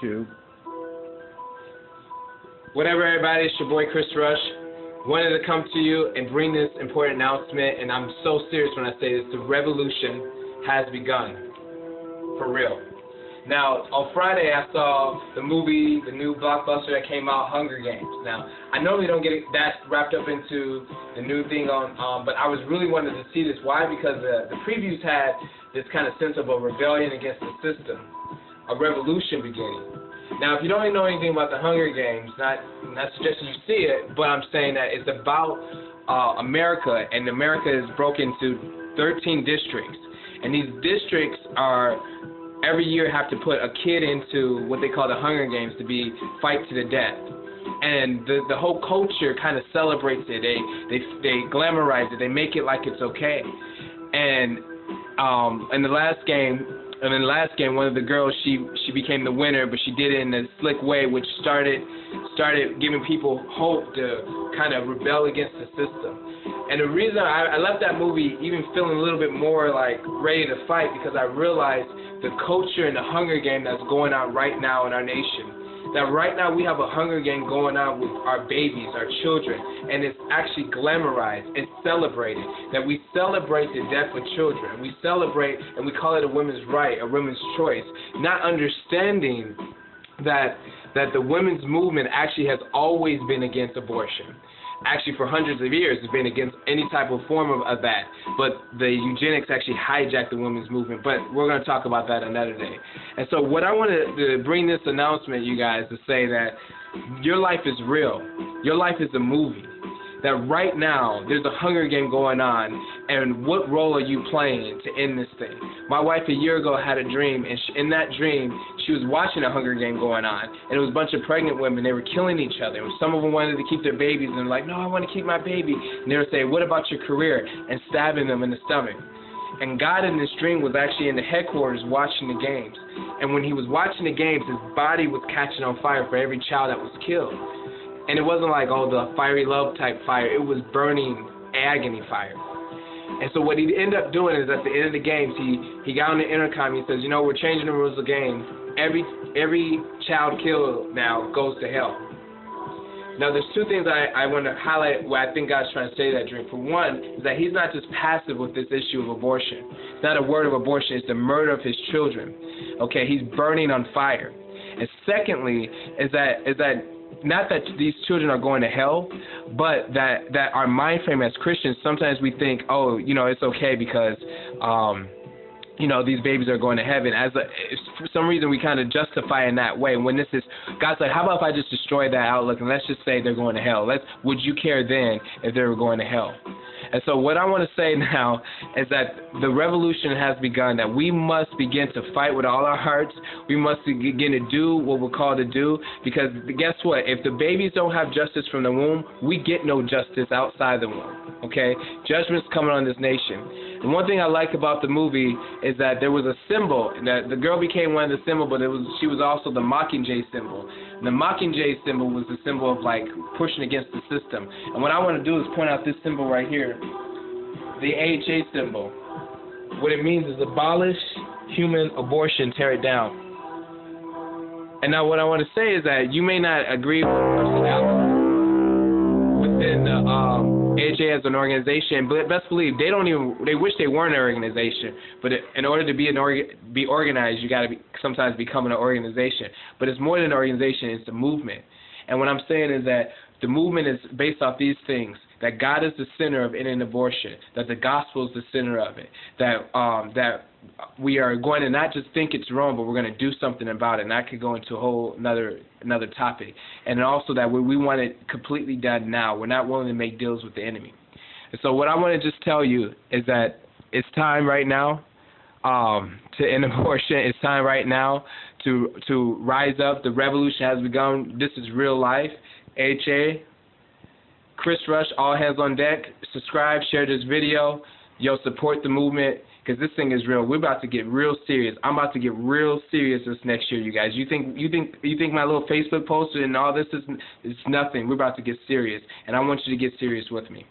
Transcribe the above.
2. Whatever, everybody, it's your boy Chris Rush. Wanted to come to you and bring this important announcement, and I'm so serious when I say this. The revolution has begun. For real. Now, on Friday, I saw the movie, the new blockbuster that came out, Hunger Games. Now, I normally don't get that wrapped up into the new thing but I was really wanted to see this. Why? Because the previews had this kind of sense of a rebellion against the system, a revolution beginning. Now, if you don't know anything about the Hunger Games, not suggesting you see it, but I'm saying that it's about America, and America is broken into 13 districts, and these districts are every year have to put a kid into what they call the Hunger Games to be fight to the death, and the whole culture kind of celebrates it. They glamorize it. They make it like it's okay, and in the last game. And in the last game, one of the girls, she became the winner, but she did it in a slick way, which started giving people hope to kind of rebel against the system. And the reason I left that movie even feeling a little bit more like ready to fight, because I realized the culture and the Hunger Game that's going on right now in our nation. That right now we have a Hunger Game going on with our babies, our children, and it's actually glamorized, it's celebrated. That we celebrate the death of children. We celebrate, and we call it a women's right, a women's choice, not understanding that the women's movement actually has always been against abortion. Actually, for hundreds of years, it's been against any type of form of that. But the eugenics actually hijacked the women's movement. But we're going to talk about that another day. And so what I wanted to bring this announcement, you guys, to say that your life is real. Your life is a movie. That right now, there's a Hunger Game going on, and what role are you playing to end this thing? My wife a year ago had a dream, and in that dream, she was watching a Hunger Game going on, and it was a bunch of pregnant women. They were killing each other. Some of them wanted to keep their babies, and they're like, no, I want to keep my baby. And they were saying, what about your career? And stabbing them in the stomach. And God in this dream was actually in the headquarters watching the games. And when he was watching the games, his body was catching on fire for every child that was killed. And it wasn't like, oh, the fiery love type fire. It was burning agony fire. And so what he ended up doing is at the end of the games, he got on the intercom. He says, you know, we're changing the rules of the game. Every child killed now goes to hell. Now, there's two things I want to highlight what I think God's trying to say to that dream. For one, is that he's not just passive with this issue of abortion. It's not a word of abortion. It's the murder of his children. Okay, he's burning on fire. And secondly, is that not that these children are going to hell, but that our mind frame as Christians, sometimes we think, oh, you know, it's okay because, you know, these babies are going to heaven. For some reason, we kind of justify in that way. When this is, God's like, how about if I just destroy that outlook and let's just say they're going to hell? Would you care then if they were going to hell? And so what I want to say now is that the revolution has begun, that we must begin to fight with all our hearts. We must begin to do what we're called to do, because guess what? If the babies don't have justice from the womb, we get no justice outside the womb, okay? Judgment's coming on this nation. And one thing I like about the movie is that there was a symbol, that the girl became one of the symbols, but she was also the Mockingjay symbol. And the Mockingjay symbol was the symbol of like pushing against the system. And what I want to do is point out this symbol right here, the AHA symbol. What it means is abolish human abortion, tear it down. And now what I want to say is that you may not agree with personality within the AHA as an organization, but best believe they wish they weren't an organization. But in order to be organized, you got to sometimes become an organization. But it's more than an organization; it's a movement. And what I'm saying is that the movement is based off these things: that God is the center of ending abortion, that the gospel is the center of it, that we are going to not just think it's wrong, but we're going to do something about it. And that could go into a whole another topic. And also that we want it completely done now. We're not willing to make deals with the enemy. And so what I want to just tell you is that it's time right now to end abortion. It's time right now to rise up. The revolution has begun. This is real life. AHA, Chris Rush, All Hands on Deck. Subscribe, share this video. Support the movement, because this thing is real. We're about to get real serious. I'm about to get real serious this next year, you guys. You think my little Facebook post and all this is nothing. We're about to get serious, and I want you to get serious with me.